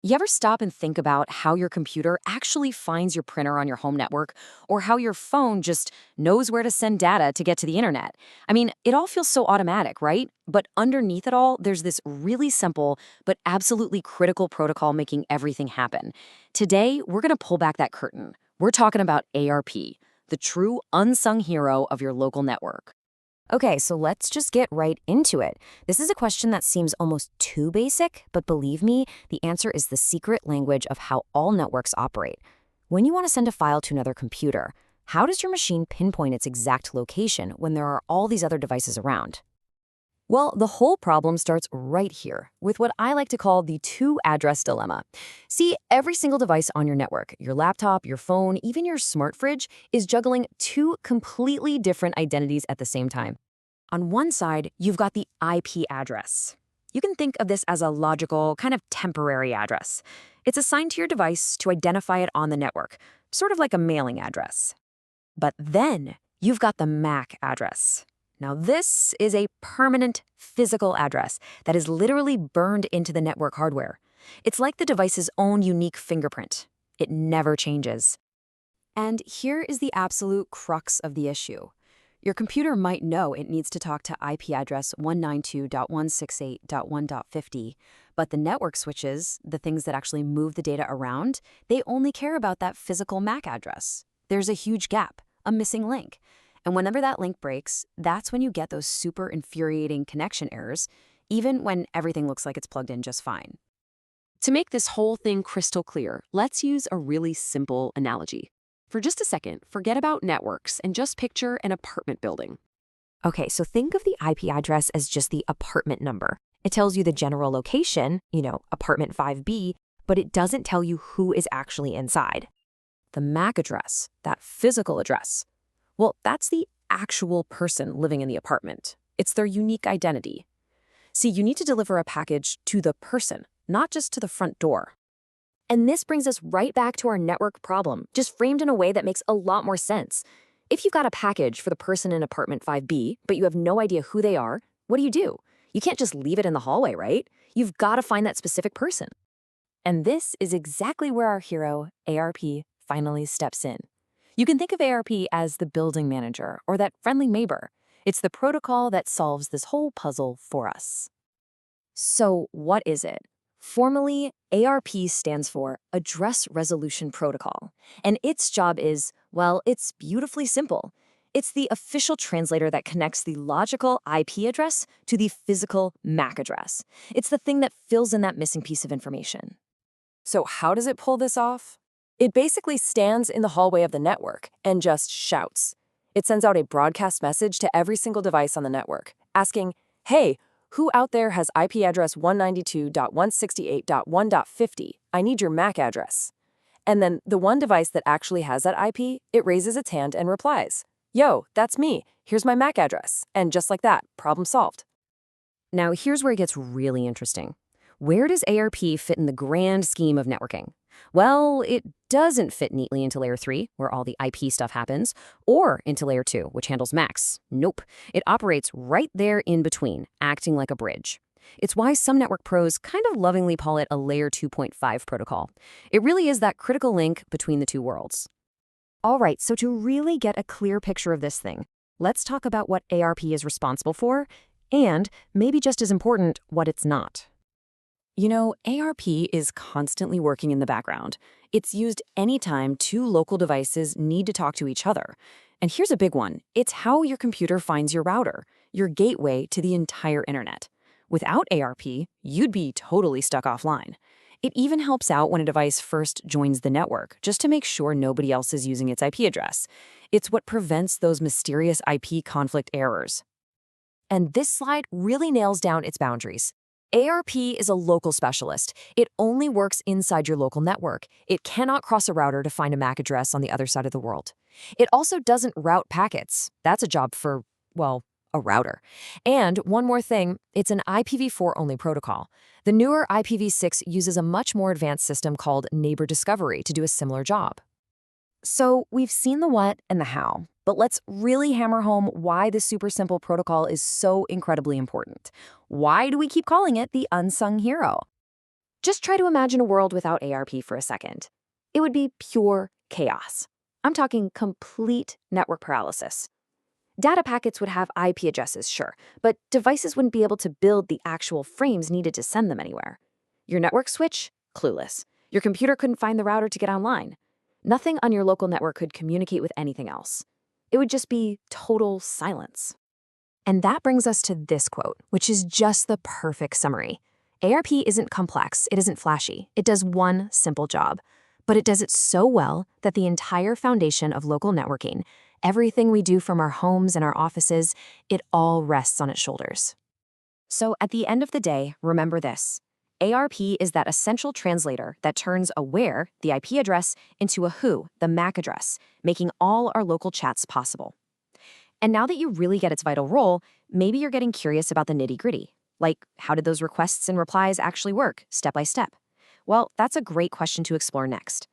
You ever stop and think about how your computer actually finds your printer on your home network, or how your phone just knows where to send data to get to the internet? I mean, it all feels so automatic, right? But underneath it all, there's this really simple but absolutely critical protocol making everything happen. Today, we're going to pull back that curtain. We're talking about ARP, the true unsung hero of your local network. Okay, so let's just get right into it. This is a question that seems almost too basic, but believe me, the answer is the secret language of how all networks operate. When you want to send a file to another computer, how does your machine pinpoint its exact location when there are all these other devices around? Well, the whole problem starts right here with what I like to call the two-address dilemma. See, every single device on your network, your laptop, your phone, even your smart fridge, is juggling two completely different identities at the same time. On one side, you've got the IP address. You can think of this as a logical, kind of temporary address. It's assigned to your device to identify it on the network, sort of like a mailing address. But then you've got the MAC address. Now, this is a permanent physical address that is literally burned into the network hardware. It's like the device's own unique fingerprint. It never changes. And here is the absolute crux of the issue. Your computer might know it needs to talk to IP address 192.168.1.50, but the network switches, the things that actually move the data around, they only care about that physical MAC address. There's a huge gap, a missing link. And whenever that link breaks, that's when you get those super infuriating connection errors, even when everything looks like it's plugged in just fine. To make this whole thing crystal clear, let's use a really simple analogy. For just a second, forget about networks and just picture an apartment building. Okay, so think of the IP address as just the apartment number. It tells you the general location, apartment 5B, but it doesn't tell you who is actually inside. The MAC address, that physical address, well, that's the actual person living in the apartment. It's their unique identity. See, you need to deliver a package to the person, not just to the front door. And this brings us right back to our network problem, just framed in a way that makes a lot more sense. If you've got a package for the person in apartment 5B, but you have no idea who they are, what do? You can't just leave it in the hallway, right? You've got to find that specific person. And this is exactly where our hero, ARP, finally steps in. You can think of ARP as the building manager or that friendly neighbor. It's the protocol that solves this whole puzzle for us. So what is it? Formally, ARP stands for Address Resolution Protocol, and its job is, well, it's beautifully simple. It's the official translator that connects the logical IP address to the physical MAC address. It's the thing that fills in that missing piece of information. So how does it pull this off? It basically stands in the hallway of the network and just shouts. It sends out a broadcast message to every single device on the network, asking, hey, who out there has IP address 192.168.1.50? I need your MAC address. And then the one device that actually has that IP, it raises its hand and replies, yo, that's me. Here's my MAC address. And just like that, problem solved. Now, here's where it gets really interesting. Where does ARP fit in the grand scheme of networking? Well, it doesn't fit neatly into Layer 3, where all the IP stuff happens, or into Layer 2, which handles MACs. Nope. It operates right there in between, acting like a bridge. It's why some network pros kind of lovingly call it a Layer 2.5 protocol. It really is that critical link between the two worlds. All right, so to really get a clear picture of this thing, let's talk about what ARP is responsible for, and, maybe just as important, what it's not. ARP is constantly working in the background. It's used anytime two local devices need to talk to each other. And here's a big one. It's how your computer finds your router, your gateway to the entire internet. Without ARP, you'd be totally stuck offline. It even helps out when a device first joins the network, just to make sure nobody else is using its IP address. It's what prevents those mysterious IP conflict errors. And this slide really nails down its boundaries. ARP is a local specialist. It only works inside your local network. It cannot cross a router to find a MAC address on the other side of the world. It also doesn't route packets. That's a job for, well, a router. And one more thing, it's an IPv4 only protocol. The newer IPv6 uses a much more advanced system called neighbor discovery to do a similar job. So we've seen the what and the how, but let's really hammer home why this super simple protocol is so incredibly important. Why do we keep calling it the unsung hero? Just try to imagine a world without ARP for a second. It would be pure chaos. I'm talking complete network paralysis. Data packets would have IP addresses, sure, but devices wouldn't be able to build the actual frames needed to send them anywhere. Your network switch? Clueless. Your computer couldn't find the router to get online. Nothing on your local network could communicate with anything else. It would just be total silence. And that brings us to this quote, which is just the perfect summary. ARP isn't complex, it isn't flashy, it does one simple job. But it does it so well that the entire foundation of local networking, everything we do from our homes and our offices, it all rests on its shoulders. So at the end of the day, remember this. ARP is that essential translator that turns a where, the IP address, into a who, the MAC address, making all our local chats possible. And now that you really get its vital role, maybe you're getting curious about the nitty-gritty. Like, how did those requests and replies actually work, step by step? Well, that's a great question to explore next.